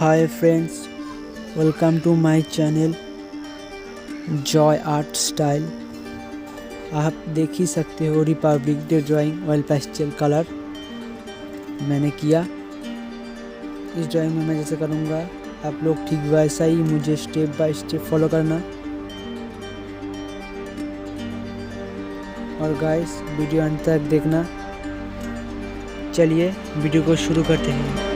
Hi friends, welcome to my channel Joy Art Style. आप देख ही सकते हो republic day drawing oil pastel colour मैंने किया। इस ड्राइंग में मैं जैसे करूँगा आप लोग ठीक वैसा ही मुझे स्टेप बाय स्टेप फॉलो करना। और गाइस वीडियो अंत तक देखना। चलिए वीडियो को शुरू करते हैं।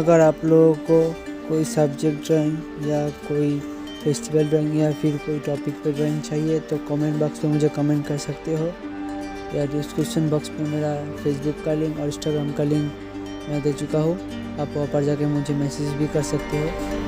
अगर आप लोगों को कोई सब्जेक्ट ड्राइंग या कोई फेस्टिवल ड्राइंग या फिर कोई टॉपिक पे ड्राइंग चाहिए तो कमेंट बॉक्स में मुझे कमेंट कर सकते हो, या डिस्क्रिप्शन बॉक्स में मेरा फेसबुक का लिंक और इंस्टाग्राम का लिंक मैं दे चुका हूँ, आप वहाँ पर जाके मुझे मैसेज भी कर सकते हो।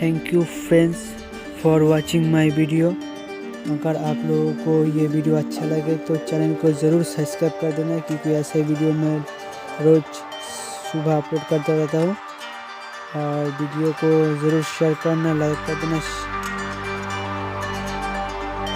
Thank you friends for watching my video. अगर आप लोगों को ये वीडियो अच्छा लगे तो चैनल को ज़रूर सब्सक्राइब कर देना, क्योंकि ऐसे वीडियो मैं रोज़ सुबह अपलोड करता रहता हूँ। और वीडियो को ज़रूर शेयर करना, लाइक कर देना।